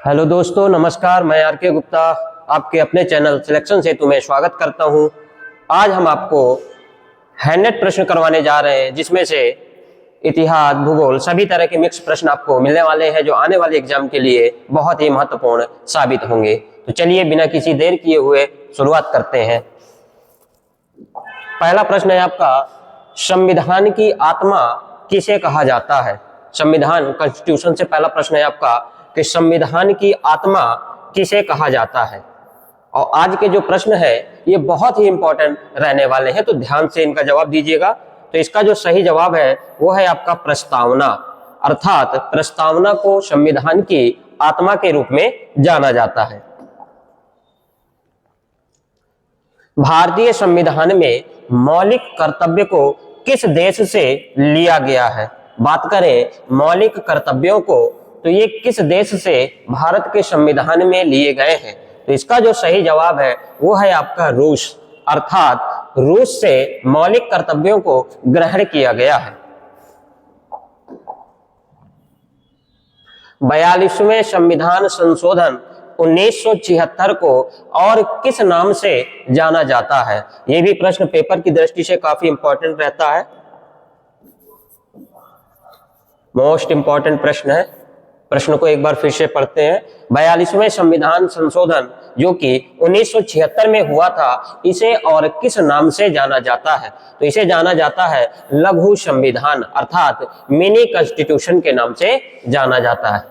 Hello दोस्तों, नमस्कार। मैं आर के गुप्ता आपके अपने चैनल सिलेक्शन सेतु में स्वागत करता हूं। आज हम आपको हैंडनेट प्रश्न करवाने जा रहे हैं, जिसमें से इतिहास, भूगोल सभी तरह के मिक्स प्रश्न आपको मिलने वाले हैं, जो आने वाले एग्जाम के लिए बहुत ही महत्वपूर्ण साबित होंगे। तो चलिए बिना किसी देर किए हुए शुरुआत करते हैं। पहला प्रश्न है आपका, संविधान की आत्मा किसे कहा जाता है? संविधान, कॉन्स्टिट्यूशन से पहला प्रश्न है आपका कि संविधान की आत्मा किसे कहा जाता है। और आज के जो प्रश्न है ये बहुत ही इंपॉर्टेंट रहने वाले हैं, तो ध्यान से इनका जवाब दीजिएगा। तो इसका जो सही जवाब है वो है आपका प्रस्तावना। अर्थात प्रस्तावना को संविधान की आत्मा के रूप में जाना जाता है। भारतीय संविधान में मौलिक कर्तव्य को किस देश से लिया गया है? बात करें मौलिक कर्तव्यों को, तो ये किस देश से भारत के संविधान में लिए गए हैं? तो इसका जो सही जवाब है वो है आपका रूस। अर्थात रूस से मौलिक कर्तव्यों को ग्रहण किया गया है। 42वें संविधान संशोधन 1976 को और किस नाम से जाना जाता है? यह भी प्रश्न पेपर की दृष्टि से काफी इंपॉर्टेंट रहता है, मोस्ट इंपॉर्टेंट प्रश्न है। प्रश्न को एक बार फिर से पढ़ते हैं। 42वें संविधान संशोधन जो कि 1976 में हुआ था, इसे और किस नाम से जाना जाता है? तो इसे जाना जाता है लघु संविधान, अर्थात मिनी कॉन्स्टिट्यूशन के नाम से जाना जाता है।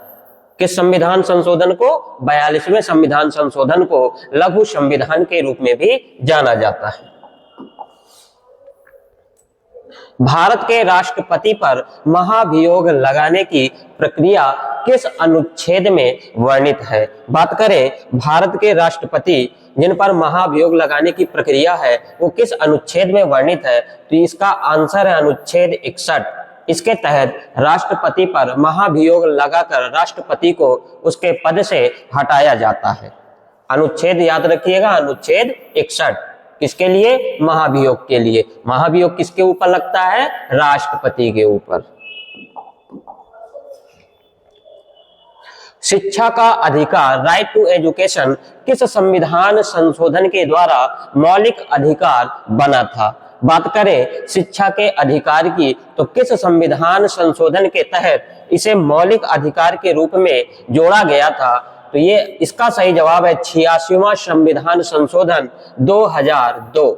किस संविधान संशोधन को? 42वें संविधान संशोधन को लघु संविधान के रूप में भी जाना जाता है। भारत के राष्ट्रपति पर महाभियोग लगाने की प्रक्रिया किस अनुच्छेद में वर्णित है? बात करें भारत के राष्ट्रपति जिन पर महाभियोग लगाने की प्रक्रिया है वो किस अनुच्छेद में वर्णित है? तो इसका आंसर है अनुच्छेद 61। इसके तहत राष्ट्रपति पर महाभियोग लगाकर राष्ट्रपति को उसके पद से हटाया जाता है। अनुच्छेद याद रखिएगा, अनुच्छेद 61। किसके लिए? महाभियोग के लिए। महाभियोग किसके ऊपर लगता है? राष्ट्रपति के ऊपर। शिक्षा का अधिकार, राइट टू एजुकेशन, किस संविधान संशोधन के द्वारा मौलिक अधिकार बना था? बात करें शिक्षा के अधिकार की, तो किस संविधान संशोधन के तहत इसे मौलिक अधिकार के रूप में जोड़ा गया था? तो ये इसका सही जवाब है 86वां संविधान संशोधन 2002।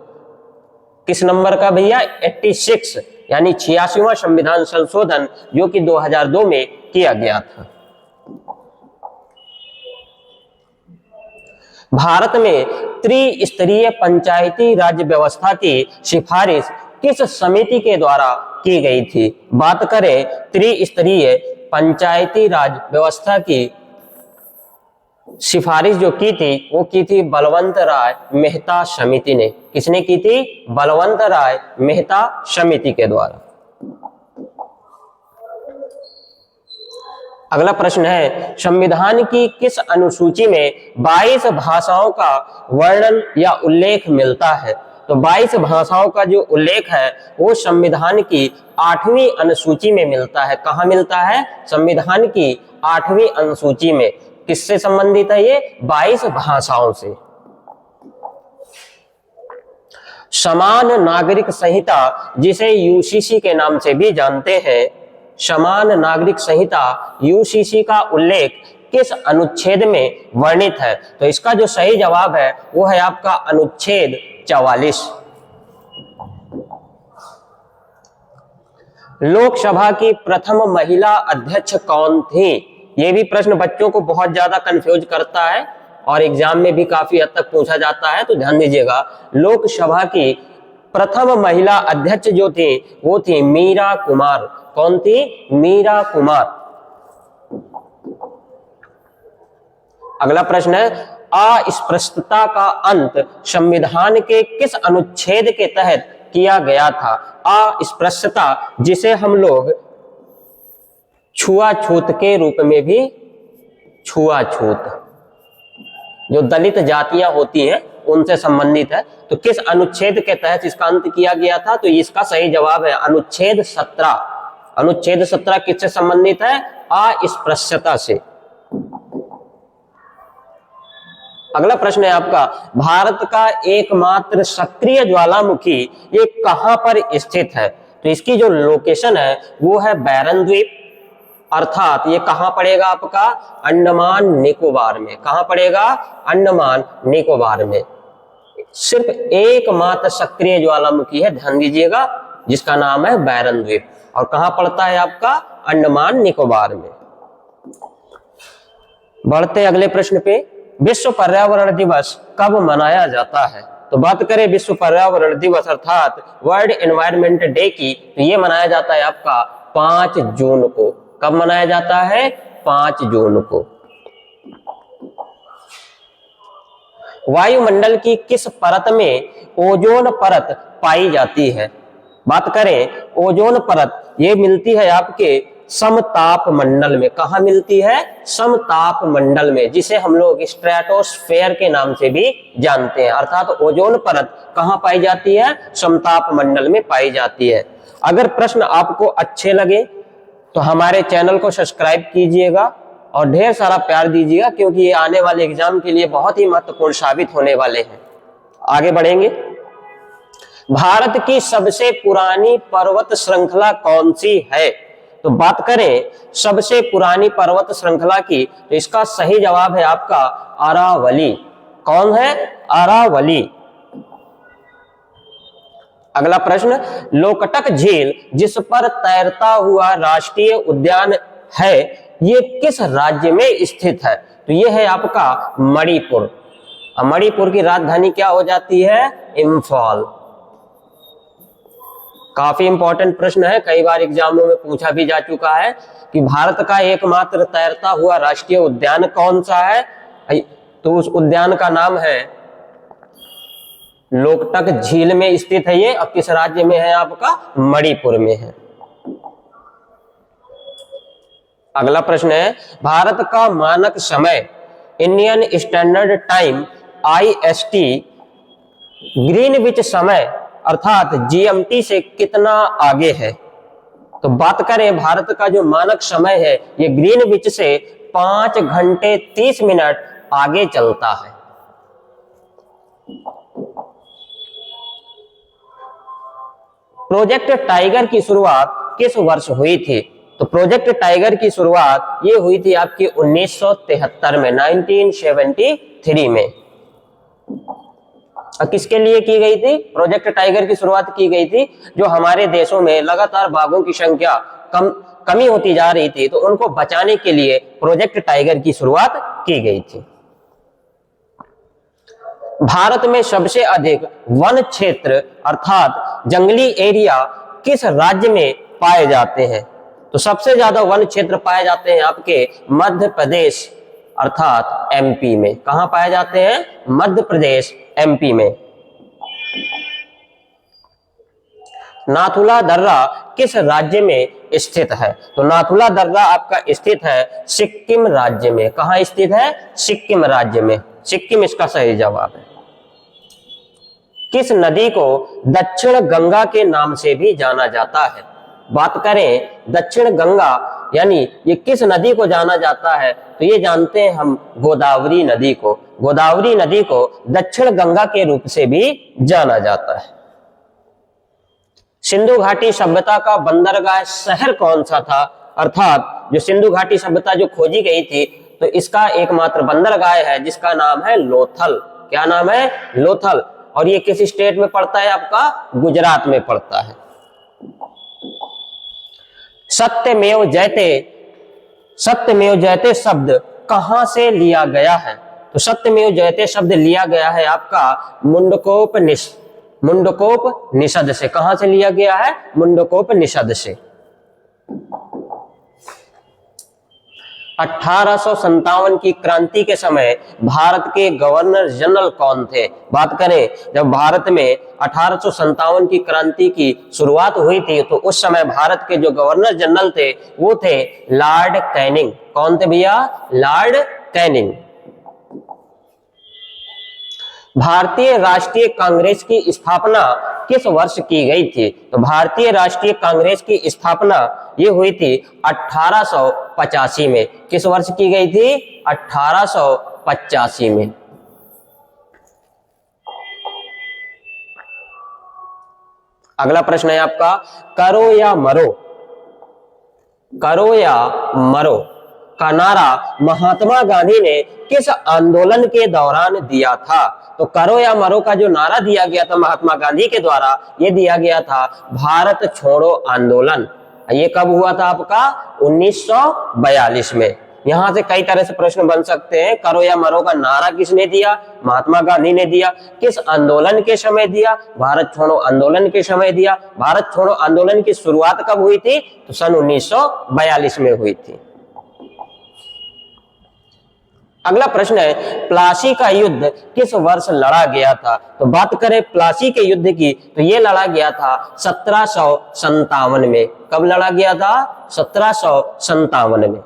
किस नंबर का भैया? 86, यानी 86वां संविधान संशोधन जो कि 2002 में किया गया था। भारत में त्रिस्तरीय पंचायती राज व्यवस्था की सिफारिश किस समिति के द्वारा की गई थी? बात करें त्रिस्तरीय पंचायती राज व्यवस्था की सिफारिश जो की थी वो की थी बलवंत राय मेहता समिति ने। किसने की थी? बलवंत राय मेहता समिति के द्वारा। अगला प्रश्न है, संविधान की किस अनुसूची में 22 भाषाओं का वर्णन या उल्लेख मिलता है? तो 22 भाषाओं का जो उल्लेख है वो संविधान की 8वीं अनुसूची में मिलता है। कहाँ मिलता है? संविधान की 8वीं अनुसूची में। किससे संबंधित है ये? 22 भाषाओं से। समान नागरिक संहिता, जिसे यूसीसी के नाम से भी जानते हैं, समान नागरिक संहिता यूसीसी का उल्लेख किस अनुच्छेद में वर्णित है? तो इसका जो सही जवाब है वो है आपका अनुच्छेद 44। लोकसभा की प्रथम महिला अध्यक्ष कौन थी? ये भी प्रश्न बच्चों को बहुत ज्यादा कंफ्यूज करता है और एग्जाम में भी काफी हद तक पूछा जाता है, तो ध्यान दीजिएगा। लोकसभा की प्रथम महिला अध्यक्ष जो थी वो थी मीरा कुमार। कौन थी? मीरा कुमार। अगला प्रश्न है, अस्पृश्यता का अंत संविधान के किस अनुच्छेद के तहत किया गया था? अस्पृश्यता जिसे हम लोग छुआछूत के रूप में भी, छुआछूत जो दलित जातियां होती हैं उनसे संबंधित है, तो किस अनुच्छेद के तहत इसका अंत किया गया था? तो इसका सही जवाब है अनुच्छेद 17। अनुच्छेद 17 किससे संबंधित है? अस्पृश्यता से। अगला प्रश्न है आपका, भारत का एकमात्र सक्रिय ज्वालामुखी ये कहां पर स्थित है? तो इसकी जो लोकेशन है वो है बैरन द्वीप, अर्थात ये कहां पड़ेगा आपका? अंडमान निकोबार में। कहां पड़ेगा? अंडमान निकोबार में। सिर्फ एकमात्र सक्रिय ज्वालामुखी है, ध्यान दीजिएगा, जिसका नाम है बैरन द्वीप, और कहां पड़ता है आपका? अंडमान निकोबार में। बढ़ते अगले प्रश्न पे, विश्व पर्यावरण दिवस कब मनाया जाता है? तो बात करें विश्व पर्यावरण दिवस अर्थात वर्ल्ड एनवायरनमेंट डे की, तो ये मनाया जाता है आपका 5 जून को। कब मनाया जाता है? 5 जून को। वायुमंडल की किस परत में ओजोन परत पाई जाती है? बात करें ओजोन परत, ये मिलती है आपके समताप मंडल में। कहां मिलती है? समताप मंडल में, जिसे हम लोग स्ट्रेटोस्फेयर के नाम से भी जानते हैं। अर्थात ओजोन परत कहां पाई जाती है? समताप मंडल में पाई जाती है। अगर प्रश्न आपको अच्छे लगे तो हमारे चैनल को सब्सक्राइब कीजिएगा और ढेर सारा प्यार दीजिएगा, क्योंकि ये आने वाले एग्जाम के लिए बहुत ही महत्वपूर्ण साबित होने वाले हैं। आगे बढ़ेंगे। भारत की सबसे पुरानी पर्वत श्रृंखला कौन सी है? तो बात करें सबसे पुरानी पर्वत श्रृंखला की, तो इसका सही जवाब है आपका अरावली। कौन है? अरावली। अगला प्रश्न, लोकटक झील जिस पर तैरता हुआ राष्ट्रीय उद्यान है, ये किस राज्य में स्थित है? तो ये है आपका मणिपुर। मणिपुर की राजधानी क्या हो जाती है? इम्फाल। काफी इंपॉर्टेंट प्रश्न है, कई बार एग्जामों में पूछा भी जा चुका है कि भारत का एकमात्र तैरता हुआ राष्ट्रीय उद्यान कौन सा है? तो उस उद्यान का नाम है लोकटक झील में स्थित है ये, और किस राज्य में है आपका? मणिपुर में है। अगला प्रश्न है, भारत का मानक समय Indian standard time IST Greenwich समय अर्थात GMT से कितना आगे है? तो बात करें भारत का जो मानक समय है ये ग्रीनविच से 5 घंटे 30 मिनट आगे चलता है। प्रोजेक्ट टाइगर की शुरुआत किस वर्ष हुई थी? तो प्रोजेक्ट टाइगर की शुरुआत ये हुई थी आपकी 1973 में, 1973 में। और किसके लिए की गई थी? प्रोजेक्ट टाइगर की शुरुआत की गई थी जो हमारे देशों में लगातार बाघों की संख्या कमी होती जा रही थी, तो उनको बचाने के लिए प्रोजेक्ट टाइगर की शुरुआत की गई थी। भारत में सबसे अधिक वन क्षेत्र अर्थात जंगली एरिया किस राज्य में पाए जाते हैं? तो सबसे ज्यादा वन क्षेत्र पाए जाते हैं आपके मध्य प्रदेश अर्थात MP में। कहां पाए जाते हैं? मध्य प्रदेश MP में। नाथुला दर्रा किस राज्य में स्थित है? तो नाथुला दर्रा आपका स्थित है सिक्किम राज्य में। कहां स्थित है? सिक्किम राज्य में। सिक्किम इसका सही जवाब है। किस नदी को दक्षिण गंगा के नाम से भी जाना जाता है? बात करें दक्षिण गंगा यानी ये किस नदी को जाना जाता है, तो ये जानते हैं हम गोदावरी नदी को। गोदावरी नदी को दक्षिण गंगा के रूप से भी जाना जाता है। सिंधु घाटी सभ्यता का बंदरगाह शहर कौन सा था? अर्थात जो सिंधु घाटी सभ्यता जो खोजी गई थी, तो इसका एकमात्र बंदरगाह है जिसका नाम है लोथल। क्या नाम है? लोथल। और ये किस स्टेट में पड़ता है आपका? गुजरात में पड़ता है। सत्यमेव जयते शब्द कहां से लिया गया है? तो सत्यमेव जयते शब्द लिया गया है आपका मुंडकोपनिषद से। कहां से लिया गया है? मुंडकोपनिषद से। 1857 की क्रांति के समय भारत के गवर्नर जनरल कौन थे? बात करें जब भारत में 1857 की क्रांति की शुरुआत हुई थी, तो उस समय भारत के जो गवर्नर जनरल थे वो थे लॉर्ड कैनिंग। कौन थे भैया? Lord Canning. भारतीय राष्ट्रीय कांग्रेस की स्थापना किस वर्ष की गई थी? तो भारतीय राष्ट्रीय कांग्रेस की स्थापना ये हुई थी 1885 में। किस वर्ष की गई थी? 1885 में। अगला प्रश्न है आपका, करो या मरो का नारा महात्मा गांधी ने किस आंदोलन के दौरान दिया था? तो करो या मरो का जो नारा दिया गया था महात्मा गांधी के द्वारा, ये दिया गया था भारत छोड़ो आंदोलन। ये कब हुआ था आपका? 1942 में। यहां से कई तरह से प्रश्न बन सकते हैं। करो या मरो का नारा किसने दिया? महात्मा गांधी ने दिया। किस आंदोलन के समय दिया? भारत छोड़ो आंदोलन के समय दिया। भारत छोड़ो आंदोलन की शुरुआत कब हुई थी? तो सन 1942 में हुई थी। अगला प्रश्न है, प्लासी का युद्ध किस वर्ष लड़ा गया था? तो बात करें प्लासी के युद्ध की, तो ये लड़ा गया था 1757 में। कब लड़ा गया था? 1757 में।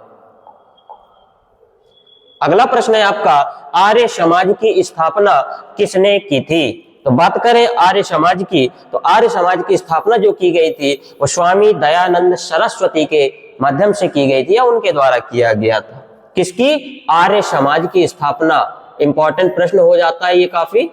अगला प्रश्न है आपका, आर्य समाज की स्थापना किसने की थी? तो बात करें आर्य समाज की, तो आर्य समाज की स्थापना जो की गई थी वो स्वामी दयानंद सरस्वती के माध्यम से की गई थी या उनके द्वारा किया गया था। किसकी? आर्य समाज की स्थापना। इंपॉर्टेंट प्रश्न हो जाता है ये काफी।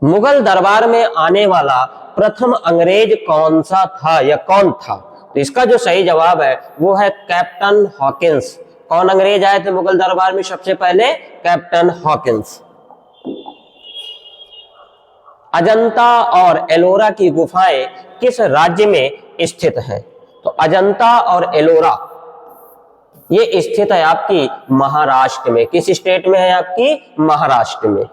मुगल दरबार में आने वाला प्रथम अंग्रेज कौन सा था या कौन था? तो इसका जो सही जवाब है वो है कैप्टन हॉकिंस। कौन अंग्रेज आए थे मुगल दरबार में सबसे पहले? Captain Hawkins. अजंता और एलोरा की गुफाएं किस राज्य में स्थित हैं? तो अजंता और एलोरा ये स्थित है आपकी महाराष्ट्र में। किस स्टेट में है? आपकी महाराष्ट्र में।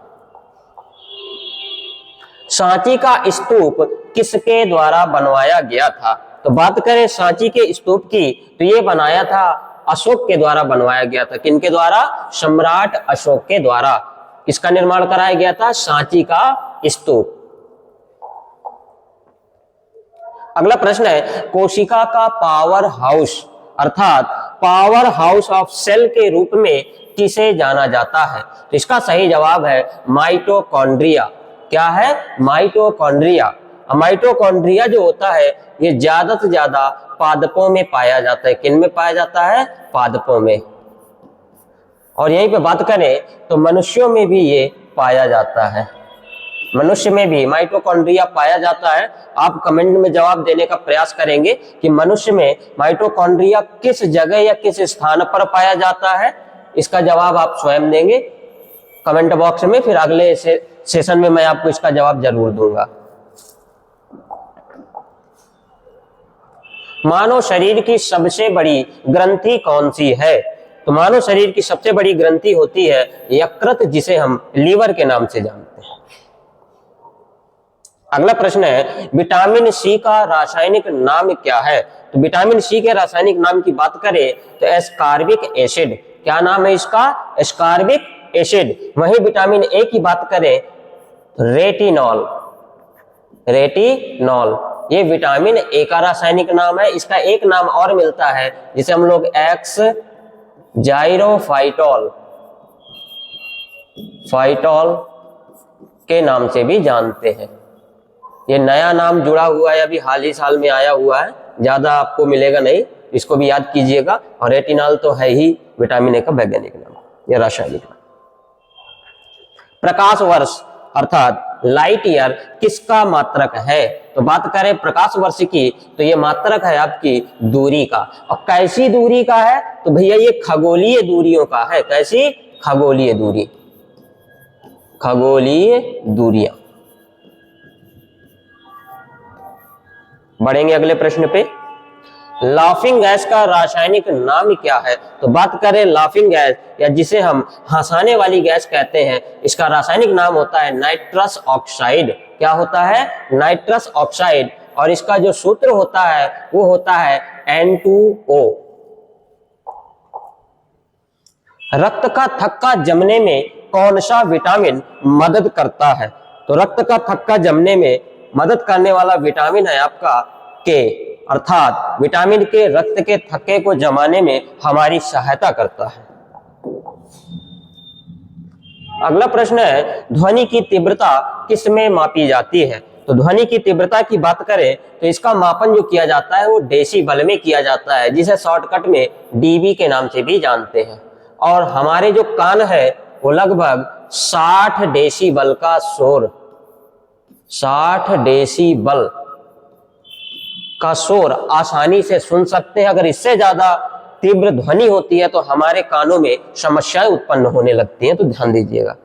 सांची का स्तूप किसके द्वारा बनवाया गया था? तो बात करें सांची के स्तूप की, तो ये बनाया था अशोक के द्वारा बनवाया गया था। किनके द्वारा? सम्राट अशोक के द्वारा इसका निर्माण कराया गया था, सांची का स्तूप। अगला प्रश्न है, कोशिका का पावर हाउस अर्थात पावर हाउस ऑफ सेल के रूप में किसे जाना जाता है? तो इसका सही जवाब है माइटोकॉन्ड्रिया। क्या है? माइटोकॉन्ड्रिया। माइटोकॉन्ड्रिया जो होता है ये ज्यादा से ज्यादा पादपों में पाया जाता है। किन में पाया जाता है? पादपों में। और यहीं पे बात करें तो मनुष्यों में भी ये पाया जाता है। मनुष्य में भी माइटोकॉन्ड्रिया पाया जाता है। आप कमेंट में जवाब देने का प्रयास करेंगे कि मनुष्य में माइटोकॉन्ड्रिया किस जगह या किस स्थान पर पाया जाता है। इसका जवाब आप स्वयं देंगे कमेंट बॉक्स में, फिर अगले सेशन में मैं आपको इसका जवाब जरूर दूंगा। मानव शरीर की सबसे बड़ी ग्रंथि कौन सी है? तो मानव शरीर की सबसे बड़ी ग्रंथि होती है यकृत, जिसे हम लीवर के नाम से जानते हैं। अगला प्रश्न है, विटामिन सी का रासायनिक नाम क्या है? तो विटामिन सी के रासायनिक नाम की बात करें तो एस्कॉर्बिक एसिड। क्या नाम है इसका? Ascorbic acid. वहीं विटामिन ए की बात करें रेटिनॉल। रेटिनॉल ये विटामिन ए का रासायनिक नाम है। इसका एक नाम और मिलता है जिसे हम लोग एक्स जाइरोफाइटोल के नाम से भी जानते हैं। ये नया नाम जुड़ा हुआ है, अभी हाल ही साल में आया हुआ है, ज्यादा आपको मिलेगा नहीं, इसको भी याद कीजिएगा। और रेटिनॉल तो है ही विटामिन ए का वैज्ञानिक नाम, यह रासायनिक नाम। प्रकाश वर्ष अर्थात लाइट ईयर किसका मात्रक है? तो बात करें प्रकाश वर्ष की, तो ये मात्रक है आपकी दूरी का। और कैसी दूरी का है? तो भैया ये खगोलीय दूरियों का है। कैसी? खगोलीय दूरी। खगोलीय दूरियां। बढ़ेंगे अगले प्रश्न पे। लाफिंग गैस का रासायनिक नाम क्या है? तो बात करें लाफिंग गैस या जिसे हम हंसाने वाली गैस कहते हैं, इसका रासायनिक नाम होता है नाइट्रस ऑक्साइड। क्या होता है? Nitrous oxide. और इसका जो सूत्र होता है वो होता है N2O। रक्त का थक्का जमने में कौन सा विटामिन मदद करता है? तो रक्त का थक्का जमने में मदद करने वाला विटामिन है आपका के, अर्थात विटामिन के रक्त के थक्के को जमाने में हमारी सहायता करता है। अगला प्रश्न है, ध्वनि की तीव्रता किसमें मापी जाती है? तो ध्वनि की तीव्रता की बात करें तो इसका मापन जो किया जाता है वो डेसिबल में किया जाता है, जिसे शॉर्टकट में डीबी के नाम से भी जानते हैं। और हमारे जो कान है वो लगभग 60 डेसिबल का शोर, 60 डेसिबल का शोर आसानी से सुन सकते हैं। अगर इससे ज्यादा तीव्र ध्वनि होती है तो हमारे कानों में समस्याएं उत्पन्न होने लगती हैं, तो ध्यान दीजिएगा।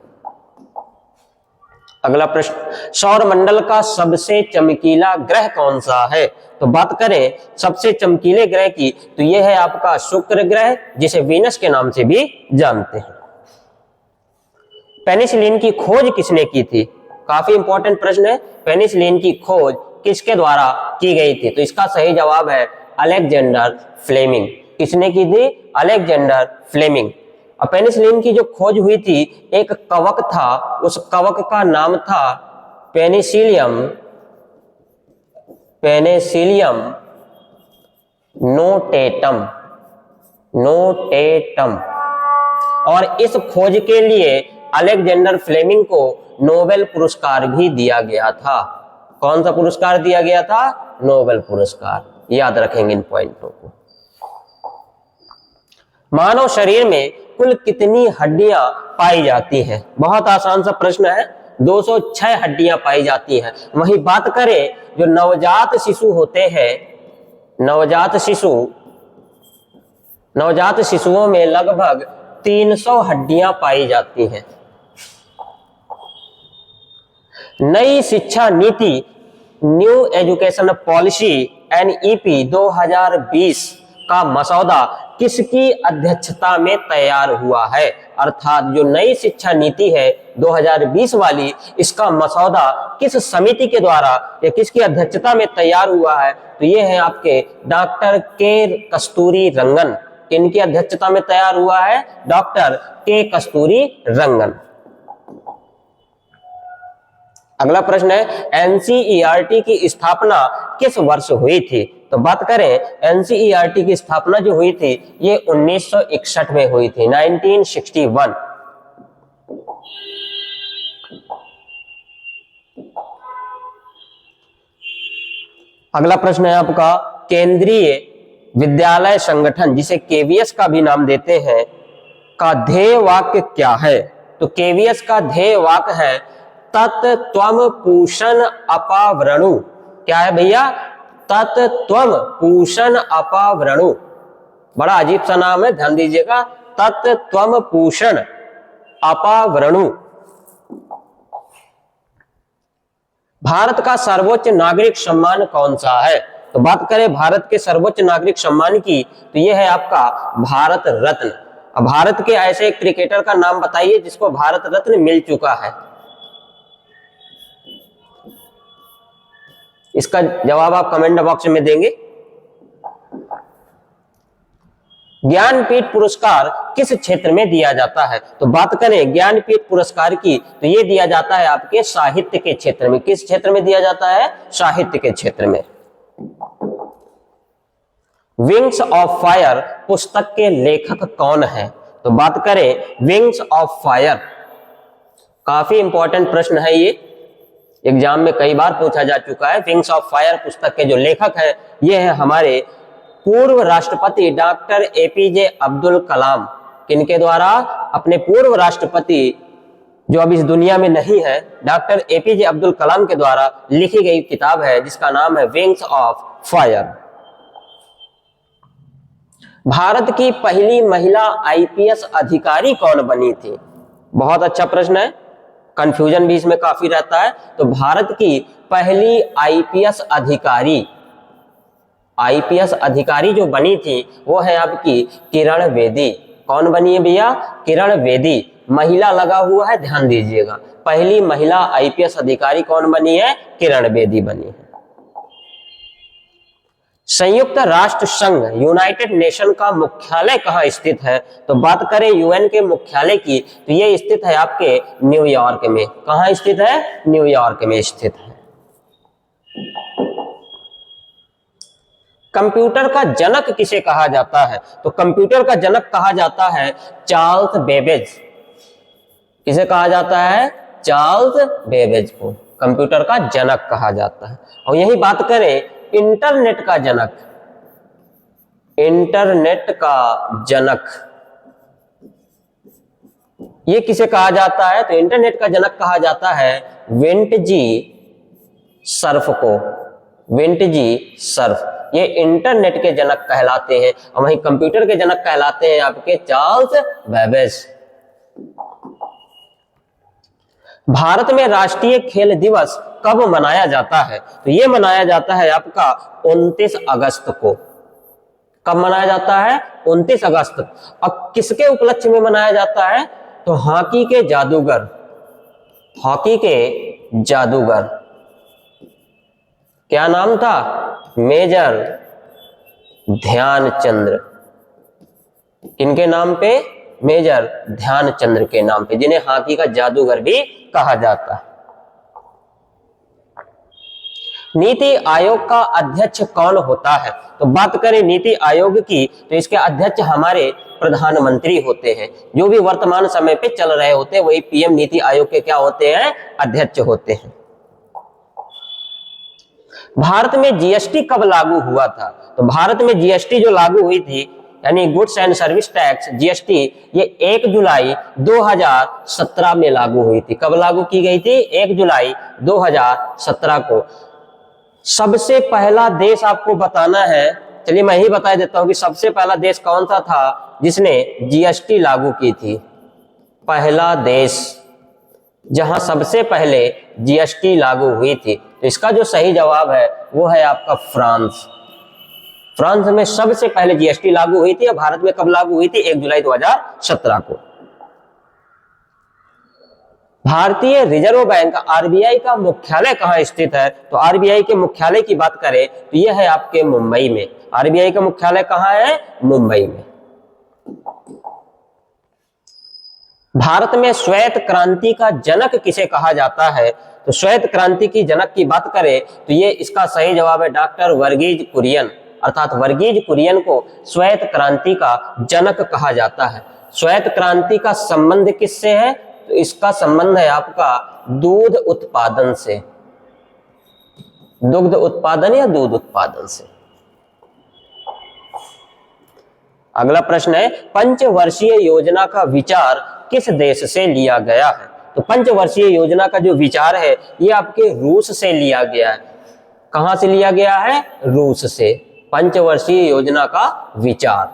अगला प्रश्न, सौरमंडल का सबसे चमकीला ग्रह कौन सा है? तो बात करें सबसे चमकीले ग्रह की, तो यह है आपका शुक्र ग्रह, जिसे वीनस के नाम से भी जानते हैं। पेनिसिलिन की खोज किसने की थी? काफी इंपॉर्टेंट प्रश्न है। पेनिसिलिन की खोज किसके द्वारा की गई थी? तो इसका सही जवाब है अलेक्जेंडर फ्लेमिंग। किसने की थी? Alexander Fleming. पेनिसिलिन की जो खोज हुई थी, एक कवक था, उस कवक का नाम था पेनिसिलियम, पेनिसिलियम नोटेटम, नोटेटम। और इस खोज के लिए अलेक्जेंडर फ्लेमिंग को नोबेल पुरस्कार भी दिया गया था। कौन सा पुरस्कार दिया गया था? नोबेल पुरस्कार। याद रखेंगे इन पॉइंटों को। मानव शरीर में कुल कितनी हड्डियां पाई जाती हैं? बहुत आसान सा प्रश्न है। 206 हड्डियां पाई जाती हैं। वहीं बात करें जो नवजात शिशु होते हैं, नवजात शिशुओं में लगभग 300 हड्डियां पाई जाती हैं। नई शिक्षा नीति, न्यू एजुकेशन पॉलिसी NEP 2020 का मसौदा किसकी अध्यक्षता में तैयार हुआ है? अर्थात जो नई शिक्षा नीति है 2020 वाली, इसका मसौदा किस समिति के द्वारा या किसकी अध्यक्षता में तैयार हुआ है? तो ये है आपके डॉक्टर के कस्तूरी रंगन। किनकी अध्यक्षता में तैयार हुआ है? डॉक्टर के कस्तूरी रंगन। अगला प्रश्न है NCERT की स्थापना किस वर्ष हुई थी? तो बात करें NCERT की स्थापना जो हुई थी, ये 1961 में हुई थी, 1961। अगला प्रश्न है आपका, केंद्रीय विद्यालय संगठन, जिसे KVS का भी नाम देते हैं, का ध्येय वाक्य क्या है? तो KVS का ध्येय वाक्य है तत्त्वम पूषण अपावरणु। क्या है भैया? तत्त्वम पूषण अपावरणु। बड़ा अजीब सा नाम है, ध्यान दीजिएगा। तत्त्वम पूषण अपावरणु। भारत का सर्वोच्च नागरिक सम्मान कौन सा है? तो बात करें भारत के सर्वोच्च नागरिक सम्मान की, तो यह है आपका भारत रत्न। अब भारत के ऐसे क्रिकेटर का नाम बताइए जिसको भारत रत्न मिल चुका है। इसका जवाब आप कमेंट बॉक्स में देंगे। ज्ञानपीठ पुरस्कार किस क्षेत्र में दिया जाता है? तो बात करें ज्ञानपीठ पुरस्कार की, तो यह दिया जाता है आपके साहित्य के क्षेत्र में। किस क्षेत्र में दिया जाता है? साहित्य के क्षेत्र में। विंग्स ऑफ फायर पुस्तक के लेखक कौन है? तो बात करें विंग्स ऑफ फायर, काफी इंपॉर्टेंट प्रश्न है ये, एग्जाम में कई बार पूछा जा चुका है। विंग्स ऑफ फायर पुस्तक के जो लेखक हैं, ये है हमारे पूर्व राष्ट्रपति डॉक्टर APJ अब्दुल कलाम। किनके द्वारा? अपने पूर्व राष्ट्रपति जो अब इस दुनिया में नहीं है, डॉक्टर APJ अब्दुल कलाम के द्वारा लिखी गई किताब है जिसका नाम है विंग्स ऑफ फायर। भारत की पहली महिला IPS अधिकारी कौन बनी थी? बहुत अच्छा प्रश्न है, कंफ्यूजन भी इसमें काफी रहता है। तो भारत की पहली IPS अधिकारी जो बनी थी वो है आपकी किरण बेदी। कौन बनी है भैया? किरण बेदी। महिला लगा हुआ है, ध्यान दीजिएगा। पहली महिला IPS अधिकारी कौन बनी है? किरण बेदी बनी है। संयुक्त राष्ट्र संघ यूनाइटेड नेशन का मुख्यालय कहाँ स्थित है? तो बात करें UN के मुख्यालय की, तो ये स्थित है आपके न्यूयॉर्क में। कहाँ स्थित है? न्यूयॉर्क में स्थित है। कंप्यूटर का जनक किसे कहा जाता है? तो कंप्यूटर का जनक कहा जाता है चार्ल्स बेबेज। किसे कहा जाता है? चार्ल्स बेबेज को कंप्यूटर का जनक कहा जाता है। और यही बात करें इंटरनेट का जनक, इंटरनेट का जनक, ये किसे कहा जाता है? तो इंटरनेट का जनक कहा जाता है विंटजी सर्फ को। विंटजी सर्फ ये इंटरनेट के जनक कहलाते हैं। और वहीं कंप्यूटर के जनक कहलाते हैं आपके चार्ल्स बेबेज। भारत में राष्ट्रीय खेल दिवस कब मनाया जाता है? तो ये मनाया जाता है आपका 29 अगस्त को। कब मनाया जाता है? 29 अगस्त। अब किसके उपलक्ष्य में मनाया जाता है? तो हॉकी के जादूगर, हॉकी के जादूगर, क्या नाम था? मेजर ध्यानचंद्र। किनके नाम पे? मेजर ध्यानचंद्र के नाम पे, जिन्हें हॉकी का जादूगर भी कहा जाता है। नीति आयोग का अध्यक्ष कौन होता है? तो बात करें नीति आयोग की, तो इसके अध्यक्ष हमारे प्रधानमंत्री होते हैं। जो भी वर्तमान समय पे चल रहे होते हैं वही पीएम नीति आयोग के क्या होते हैं? अध्यक्ष होते हैं। भारत में जीएसटी कब लागू हुआ था? तो भारत में जीएसटी जो लागू हुई थी, यानी goods and service tax GST, ये 1 जुलाई 2017 में लागू हुई थी। कब लागू की गई थी? 1 जुलाई 2017 को। सबसे पहला देश आपको बताना है, चलिए मैं ही बता देता हूं कि सबसे पहला देश कौन सा था जिसने जीएसटी लागू की थी। पहला देश जहां सबसे पहले जीएसटी लागू हुई थी, तो इसका जो सही जवाब है वो है आपका फ्रांस। फ्रांस में सबसे पहले जीएसटी लागू हुई थी। और भारत में कब लागू हुई थी? 1 जुलाई 2017 को। भारतीय रिजर्व बैंक आरबीआई का मुख्यालय कहां स्थित है? तो आरबीआई के मुख्यालय की बात करें तो यह है आपके मुंबई में। आरबीआई का मुख्यालय कहां है? मुंबई में। भारत में श्वेत क्रांति का जनक किसे कहा जाता है? तो श्वेत क्रांति की जनक की बात करें तो ये इसका सही जवाब है डॉक्टर वर्गीज कुरियन। अर्थात वर्गीज कुरियन को श्वेत क्रांति का जनक कहा जाता है। श्वेत क्रांति का संबंध किससे है? तो इसका संबंध है आपका दूध उत्पादन से, दुग्ध उत्पादन या दूध उत्पादन से। अगला प्रश्न है, पंचवर्षीय योजना का विचार किस देश से लिया गया है? तो पंचवर्षीय योजना का जो विचार है ये आपके रूस से लिया गया है। कहां से लिया गया है? रूस से। पंचवर्षीय योजना का विचार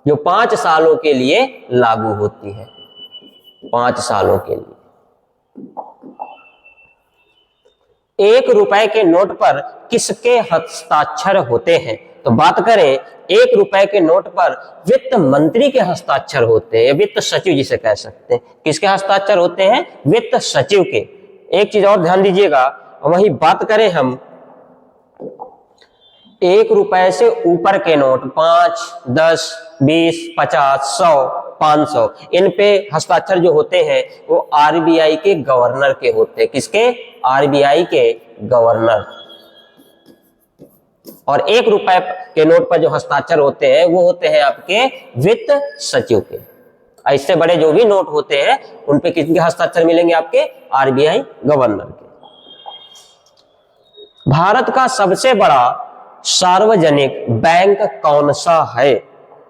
जो 5 सालों के लिए लागू होती है, 5 सालों के लिए। 1 रुपए के नोट पर किसके हस्ताक्षर होते हैं? तो बात करें 1 रुपए के नोट पर वित्त मंत्री के हस्ताक्षर होते हैं, वित्त सचिव जिसे कह सकते हैं। किसके हस्ताक्षर होते हैं? वित्त सचिव के। एक चीज और ध्यान दीजिएगा, वही बात करें हम 1 रुपए से ऊपर के नोट 5, 10, 20, 50, 100, 500, इन पे हस्ताक्षर जो होते हैं वो आरबीआई के गवर्नर के होते हैं। किसके? आरबीआई के गवर्नर। और 1 रुपए के नोट पर जो हस्ताक्षर होते हैं वो होते हैं आपके वित्त सचिव के। इससे बड़े जो भी नोट होते हैं उन पे किसके हस्ताक्षर मिलेंगे? आपके आरबीआई गवर्नर के। भारत का सबसे बड़ा सार्वजनिक बैंक कौन सा है?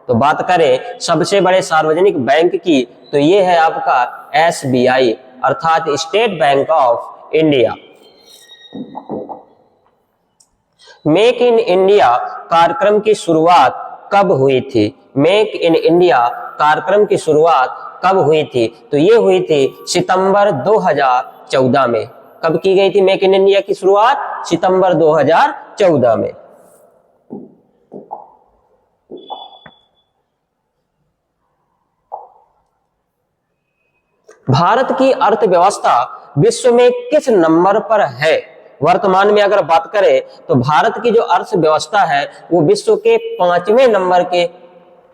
तो बात करें सबसे बड़े सार्वजनिक बैंक की, तो ये है आपका एसबीआई अर्थात state bank of India. Make in India कार्यक्रम की शुरुआत कब हुई थी? मेक इन इंडिया कार्यक्रम की शुरुआत कब हुई थी? तो ये हुई थी सितंबर 2014 में। कब की गई थी मेक इन इंडिया की शुरुआत? सितंबर 2014 में। भारत की अर्थव्यवस्था विश्व में किस नंबर पर है? वर्तमान में अगर बात करें तो भारत की जो अर्थव्यवस्था है वो विश्व के 5वें नंबर के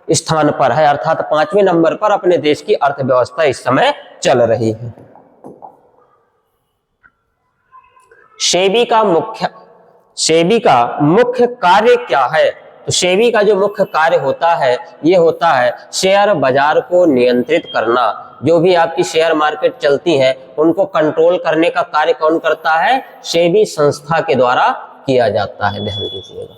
स्थान पर है। अर्थात 5वें नंबर पर अपने देश की अर्थव्यवस्था इस समय चल रही है। सेबी का मुख्य कार्य क्या है? तो सेबी का जो मुख्य कार्य होता है ये होता है शेयर बाजार को नियंत्रित करना। जो भी आपकी शेयर मार्केट चलती है उनको कंट्रोल करने का कार्य कौन करता है? सेबी संस्था के द्वारा किया जाता है। ध्यान दीजिएगा।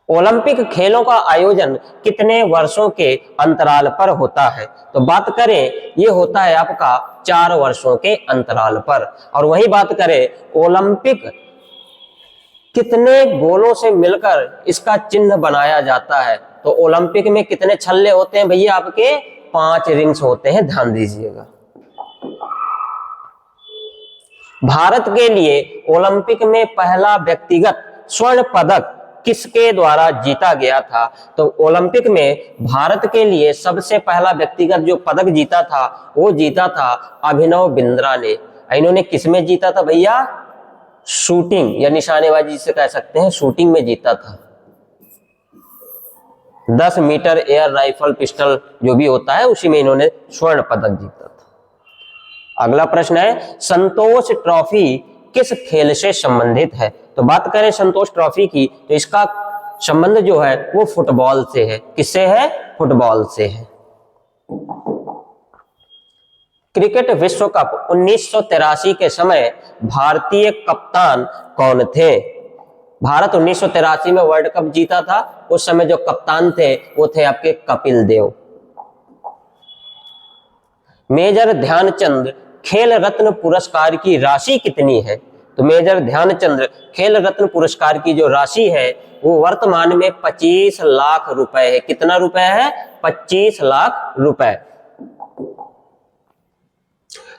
ओलंपिक खेलों का आयोजन कितने वर्षों के अंतराल पर होता है? तो बात करें, ये होता है आपका 4 वर्षों के अंतराल पर। और वही बात करें ओलंपिक कितने गोलों से मिलकर इसका चिन्ह बनाया जाता है, तो ओलंपिक में कितने छल्ले होते हैं भैया? आपके 5 रिंग्स होते हैं, ध्यान दीजिएगा। भारत के लिए ओलंपिक में पहला व्यक्तिगत स्वर्ण पदक किसके द्वारा जीता गया था? तो ओलंपिक में भारत के लिए सबसे पहला व्यक्तिगत जो पदक जीता था वो जीता था अभिनव बिंद्रा ने। इन्होंने किसमें जीता था भैया? शूटिंग या निशानेबाजी से कह सकते हैं, शूटिंग में जीता था। 10 मीटर एयर राइफल पिस्टल जो भी होता है उसी में इन्होंने स्वर्ण पदक जीता था। अगला प्रश्न है, संतोष ट्रॉफी किस खेल से संबंधित है? तो बात करें संतोष ट्रॉफी की, तो इसका संबंध जो है वो फुटबॉल से है। किससे है? फुटबॉल से है। क्रिकेट विश्व कप 1983 के समय भारतीय कप्तान कौन थे? भारत 1983 में वर्ल्ड कप जीता था, उस समय जो कप्तान थे वो थे आपके कपिल देव। मेजर ध्यानचंद खेल रत्न पुरस्कार की राशि कितनी है? तो मेजर ध्यानचंद खेल रत्न पुरस्कार की जो राशि है वो वर्तमान में 25 लाख रुपए है। कितना रुपए है? 25 लाख रुपए।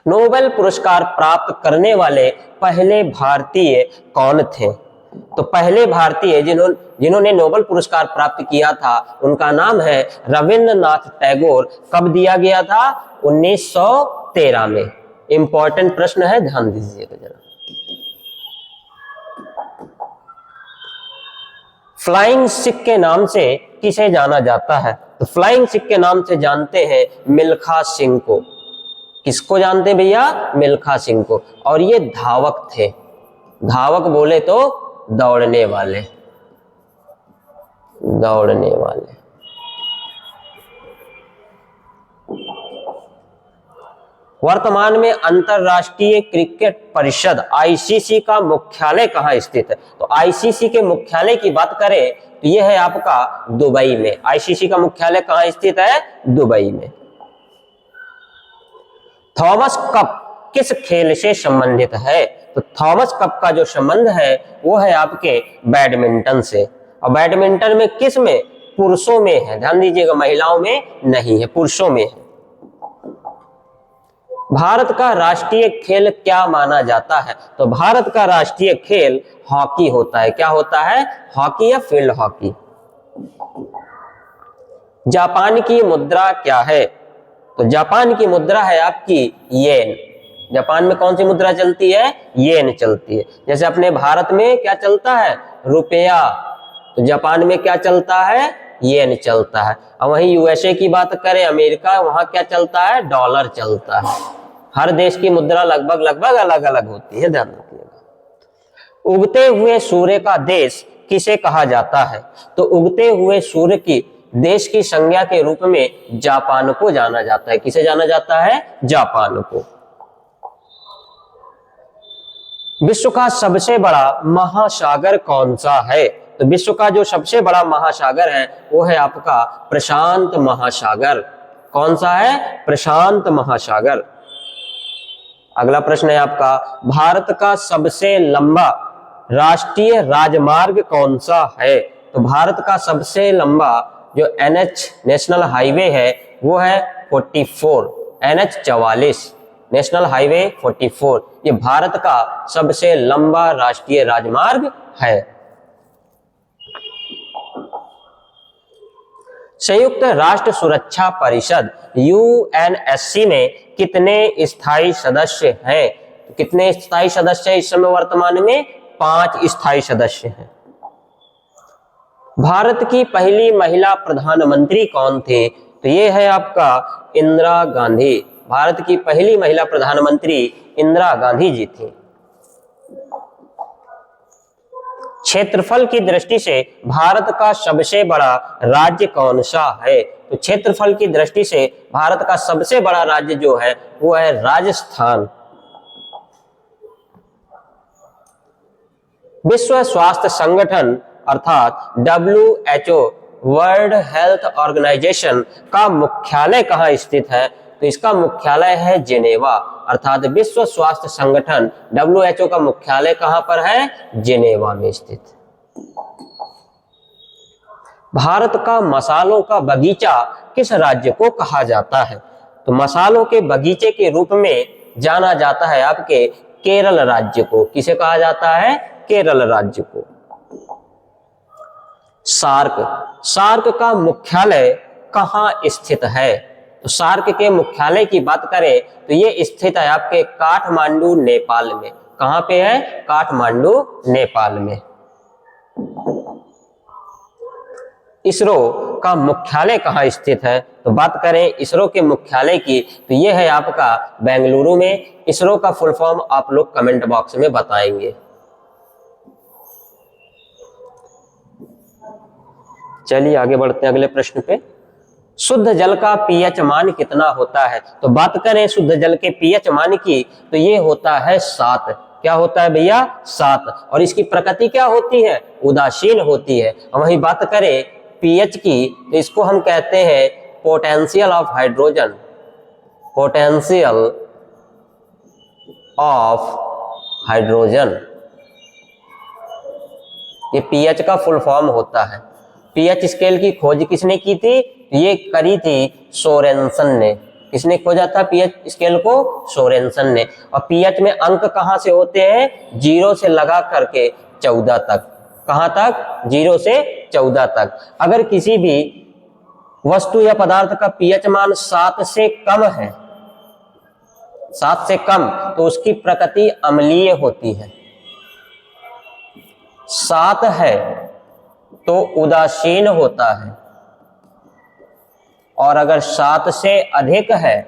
नोबेल पुरस्कार प्राप्त करने वाले पहले भारतीय कौन थे? तो पहले भारतीय जिन्होंने नोबेल पुरस्कार प्राप्त किया था उनका नाम है रविंद्रनाथ टैगोर। कब दिया गया था? 1913 में। इंपॉर्टेंट प्रश्न है, ध्यान दीजिएगा जरा। फ्लाइंग सिख के नाम से किसे जाना जाता है? तो फ्लाइंग सिख के नाम से जानते हैं मिल्खा सिंह को। किसको जानते हैं भैया? मिल्खा सिंह को। और ये धावक थे। धावक बोले तो दौड़ने वाले, दौड़ने वाले। वर्तमान में अंतरराष्ट्रीय क्रिकेट परिषद आईसीसी का मुख्यालय कहां स्थित है? तो आईसीसी के मुख्यालय की बात करें तो यह है आपका दुबई में। आईसीसी का मुख्यालय कहां स्थित है? दुबई में। थॉमस कप किस खेल से संबंधित है? तो थॉमस कप का जो संबंध है वो है आपके बैडमिंटन से। और बैडमिंटन में किस में? पुरुषों में है, ध्यान दीजिएगा, महिलाओं में नहीं है, पुरुषों में है। भारत का राष्ट्रीय खेल क्या माना जाता है? तो भारत का राष्ट्रीय खेल हॉकी होता है। क्या होता है? हॉकी या फील्ड हॉकी। जापान की मुद्रा क्या है? तो जापान की मुद्रा है आपकी येन। जापान में कौन सी मुद्रा चलती है? येन चलती है। जैसे अपने भारत में क्या चलता है? रुपया। तो जापान में क्या चलता है? येन चलता है। और वहीं यूएसए की बात करें, अमेरिका, वहां क्या चलता है? डॉलर चलता है। हर देश की मुद्रा लगभग अलग अलग होती है, ध्यान रखिएगा। उगते हुए सूर्य का देश किसे कहा जाता है? तो उगते हुए सूर्य की देश की संज्ञा के रूप में जापान को जाना जाता है। किसे जाना जाता है? जापान को। विश्व का सबसे बड़ा महासागर कौन सा है? तो विश्व का जो सबसे बड़ा महासागर है वो है आपका प्रशांत महासागर। कौन सा है? प्रशांत महासागर। अगला प्रश्न है आपका, भारत का सबसे लंबा राष्ट्रीय राजमार्ग कौन सा है? तो भारत का सबसे लंबा जो एनएच नेशनल हाईवे है वो है 44, एनएच 44, नेशनल हाईवे 44। ये भारत का सबसे लंबा राष्ट्रीय राजमार्ग है। संयुक्त राष्ट्र सुरक्षा परिषद यूएनएससी में कितने स्थायी सदस्य हैं? कितने स्थायी सदस्य हैं इस समय? वर्तमान में 5 स्थायी सदस्य हैं। भारत की पहली महिला प्रधानमंत्री कौन थे? तो ये है आपका इंदिरा गांधी। भारत की पहली महिला प्रधानमंत्री इंदिरा गांधी जी थी। क्षेत्रफल की दृष्टि से भारत का सबसे बड़ा राज्य कौन सा है? तो क्षेत्रफल की दृष्टि से भारत का सबसे बड़ा राज्य जो है वो है राजस्थान। विश्व स्वास्थ्य संगठन अर्थात WHO वर्ल्ड हेल्थ ऑर्गेनाइजेशन का मुख्यालय कहाँ स्थित है? तो इसका मुख्यालय है जेनेवा, अर्थात विश्व स्वास्थ्य संगठन WHO का मुख्यालय कहां पर है? जेनेवा में स्थित। भारत का मसालों का बगीचा किस राज्य को कहा जाता है? तो मसालों के बगीचे के रूप में जाना जाता है आपके केरल राज्य को। किसे कहा जाता है? केरल राज्य को। सार्क का मुख्यालय कहाँ स्थित है? तो सार्क के मुख्यालय की बात करें तो ये स्थित है आपके काठमांडू नेपाल में। कहां पे है? काठमांडू नेपाल में। इसरो का मुख्यालय कहाँ स्थित है? तो बात करें इसरो के मुख्यालय की तो ये है आपका बेंगलुरु में। इसरो का फुल फॉर्म आप लोग कमेंट बॉक्स में बताएंगे। चलिए आगे बढ़ते हैं अगले प्रश्न पे। शुद्ध जल का पीएच मान कितना होता है? तो बात करें शुद्ध जल के पीएच मान की तो ये होता है 7। क्या होता है भैया? 7। और इसकी प्रकृति क्या होती है? उदासीन होती है। वही बात करें पीएच की तो इसको हम कहते हैं potential of hydrogen. Potential of hydrogen, ये पीएच का फुल फॉर्म होता है। पीएच स्केल की खोज किसने की थी? ये करी थी सोरेनसन ने। किसने खोजा था पीएच स्केल को? सोरेनसन ने। और पीएच में अंक कहां से होते हैं? 0 से लगा करके 14 तक। कहां तक? 0 से 14 तक। अगर किसी भी वस्तु या पदार्थ का पीएच मान 7 से कम है, 7 से कम, तो उसकी प्रकृति अम्लीय होती है। 7 है तो उदासीन होता है, और अगर 7 से अधिक है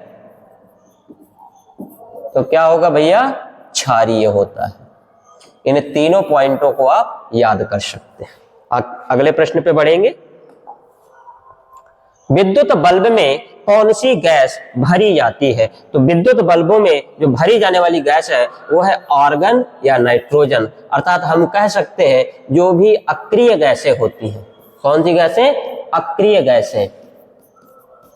तो क्या होगा भैया? क्षारीय होता है। इन तीनों पॉइंटों को आप याद कर सकते हैं। अगले प्रश्न पे बढ़ेंगे। विद्युत बल्ब में कौन सी गैस भरी जाती है? तो विद्युत बल्बों में जो भरी जाने वाली गैस है वो है आर्गन या नाइट्रोजन। अर्थात हम कह सकते हैं जो भी अक्रिय गैसें होती हैं। कौन सी गैसें? अक्रिय गैसें,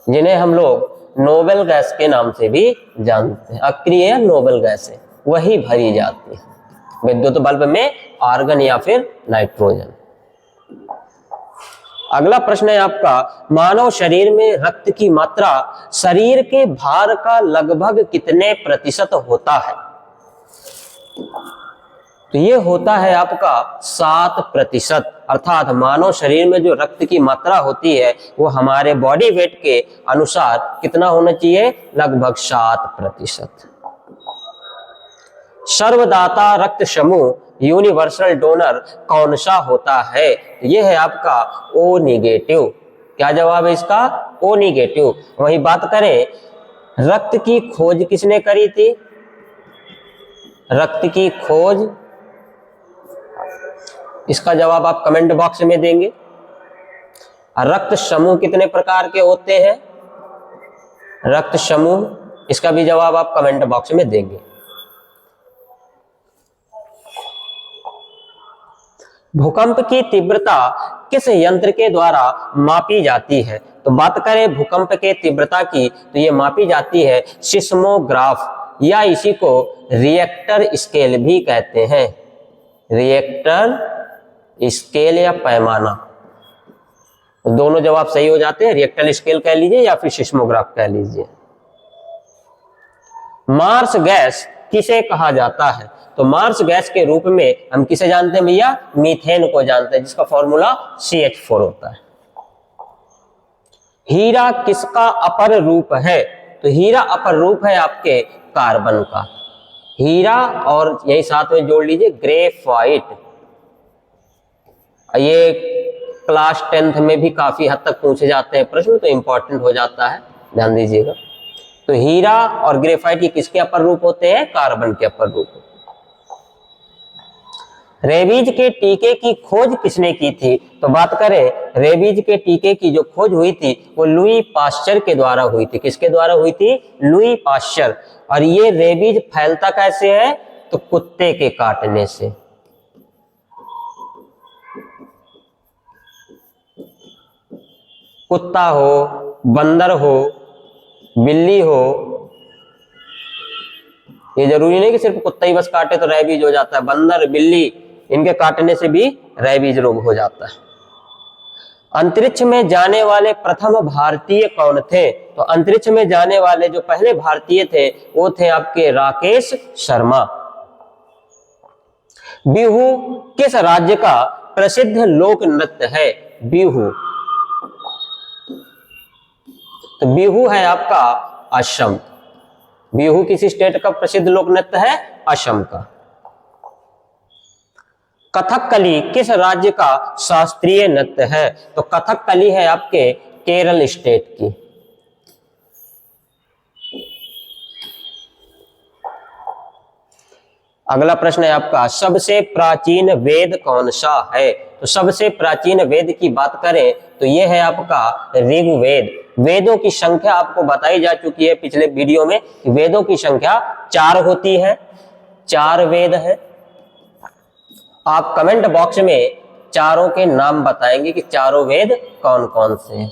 जिन्हें हम लोग नोबेल गैस के नाम से भी जानते हैं। अक्रिय या नोबेल गैसें वही भरी जाती है विद्युत बल्ब में, आर्गन या फिर नाइट्रोजन। अगला प्रश्न है आपका, मानव शरीर में रक्त की मात्रा शरीर के भार का लगभग कितने प्रतिशत होता है? तो ये होता है आपका 7%। अर्थात मानव शरीर में जो रक्त की मात्रा होती है वो हमारे बॉडी वेट के अनुसार कितना होना चाहिए? लगभग 7%। सर्वदाता रक्त समूह यूनिवर्सल डोनर कौन सा होता है? यह है आपका ओ निगेटिव। क्या जवाब है इसका? O negative. वही बात करें रक्त की खोज किसने करी थी? रक्त की खोज, इसका जवाब आप कमेंट बॉक्स में देंगे। रक्त समूह कितने प्रकार के होते हैं? रक्त समूह, इसका भी जवाब आप कमेंट बॉक्स में देंगे। भूकंप की तीव्रता किस यंत्र के द्वारा मापी जाती है? तो बात करें भूकंप के तीव्रता की तो ये मापी जाती है सिस्मोग्राफ, या इसी को रिएक्टर स्केल भी कहते हैं। रिएक्टर स्केल या पैमाना, दोनों जवाब सही हो जाते हैं। रिएक्टर स्केल कह लीजिए या फिर सिस्मोग्राफ कह लीजिए। मार्स गैस किसे कहा जाता है? तो मार्स गैस के रूप में हम किसे जानते हैं भैया? मीथेन को जानते हैं, जिसका फॉर्मूला CH4 होता है। हीरा किसका अपर रूप है? तो हीरा अपर रूप है आपके कार्बन का। हीरा और यही साथ में जोड़ लीजिए ग्रेफाइट। ये क्लास 10th में भी काफी हद तक पूछे जाते हैं प्रश्न, तो इंपॉर्टेंट हो जाता है, ध्यान दीजिएगा। तो हीरा और ग्रेफाइट ये किसके अपर रूप होते हैं? कार्बन के अपर रूप। रेबीज के टीके की खोज किसने की थी? तो बात करें रेबीज के टीके की जो खोज हुई थी वो लुई पाश्चर के द्वारा हुई थी। किसके द्वारा हुई थी? Louis Pasteur. और ये रेबीज फैलता कैसे है? तो कुत्ते के काटने से। कुत्ता हो, बंदर हो, बिल्ली हो। ये जरूरी नहीं कि सिर्फ कुत्ता ही बस काटे तो रेबीज हो जाता है, बंदर, बिल्ली, इनके काटने से भी रेबीज रोग हो जाता है। अंतरिक्ष में जाने वाले प्रथम भारतीय कौन थे? तो अंतरिक्ष में जाने वाले जो पहले भारतीय थे वो थे आपके राकेश शर्मा। बिहू किस राज्य का प्रसिद्ध लोक नृत्य है? बिहू, तो बिहू है आपका असम। बिहू किस स्टेट का प्रसिद्ध लोक नृत्य है? असम का। कथकली किस राज्य का शास्त्रीय नृत्य है? तो कथकली है आपके केरल स्टेट की। अगला प्रश्न है आपका, सबसे प्राचीन वेद कौन सा है? तो सबसे प्राचीन वेद की बात करें तो यह है आपका ऋग्वेद। वेदों की संख्या आपको बताई जा चुकी है पिछले वीडियो में, वेदों की संख्या 4 होती है, 4 वेद है। आप कमेंट बॉक्स में चारों के नाम बताएंगे कि चारों वेद कौन कौन से हैं।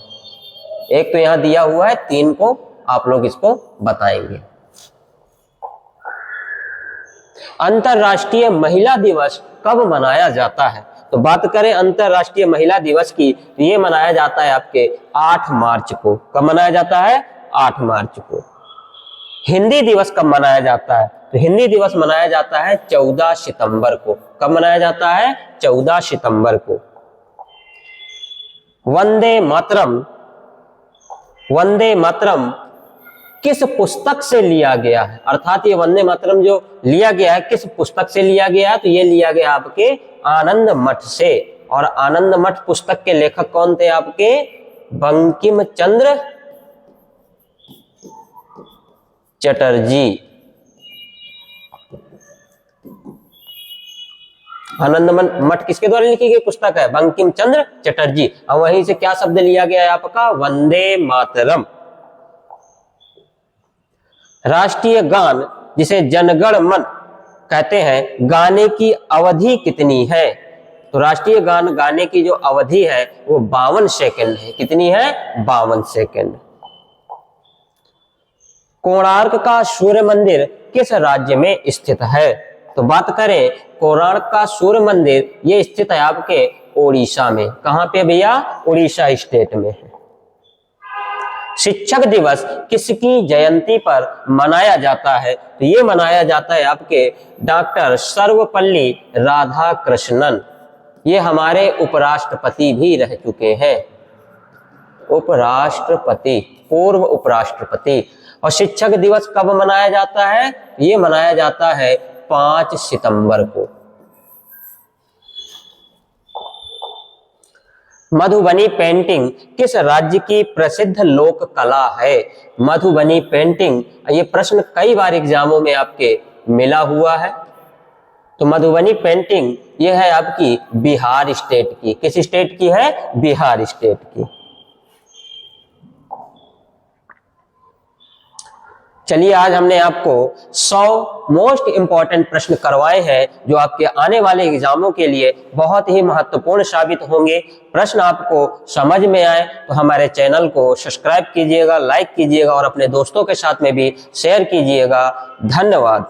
एक तो यहां दिया हुआ है, 3 को आप लोग इसको बताएंगे। अंतरराष्ट्रीय महिला दिवस कब मनाया जाता है? तो बात करें अंतरराष्ट्रीय महिला दिवस की तो ये मनाया जाता है आपके 8 मार्च को। कब मनाया जाता है? 8 मार्च को। हिंदी दिवस कब मनाया जाता है? तो हिंदी दिवस मनाया जाता है 14 सितंबर को। कब मनाया जाता है? 14 सितंबर को। वंदे मातरम, वंदे मातरम किस पुस्तक से लिया गया है? अर्थात ये वंदे मातरम जो लिया गया है किस पुस्तक से लिया गया है? तो ये लिया गया आपके आनंद मठ से। और आनंद मठ पुस्तक के लेखक कौन थे आपके? बंकिम चंद्र चटर्जी। आनंद मठ किसके द्वारा लिखी गई पुस्तक है? बंकिम चंद्र चटर्जी। और वहीं से क्या शब्द लिया गया है आपका? वंदे मातरम। राष्ट्रीय गान जिसे जनगण मन कहते हैं, गाने की अवधि कितनी है? तो राष्ट्रीय गान गाने की जो अवधि है वो 52 सेकंड है। कितनी है? 52 सेकंड। कोणार्क का सूर्य मंदिर किस राज्य में स्थित है? तो बात करें कोणार्क का सूर्य मंदिर, ये स्थित है आपके ओडिशा में। कहां पे भैया? उड़ीसा स्टेट में है। शिक्षक दिवस किसकी जयंती पर मनाया जाता है? तो ये मनाया जाता है आपके डॉक्टर सर्वपल्ली राधाकृष्णन। ये हमारे उपराष्ट्रपति भी रह चुके हैं, उपराष्ट्रपति, पूर्व उपराष्ट्रपति। और शिक्षक दिवस कब मनाया जाता है? ये मनाया जाता है 5 सितंबर को। मधुबनी पेंटिंग किस राज्य की प्रसिद्ध लोक कला है? मधुबनी पेंटिंग, ये प्रश्न कई बार एग्जामों में आपके मिला हुआ है। तो मधुबनी पेंटिंग ये है आपकी बिहार स्टेट की। किस स्टेट की है? बिहार स्टेट की। चलिए आज हमने आपको 100 मोस्ट इंपॉर्टेंट प्रश्न करवाए हैं जो आपके आने वाले एग्जामों के लिए बहुत ही महत्वपूर्ण साबित होंगे। प्रश्न आपको समझ में आए तो हमारे चैनल को सब्सक्राइब कीजिएगा, लाइक कीजिएगा और अपने दोस्तों के साथ में भी शेयर कीजिएगा। धन्यवाद।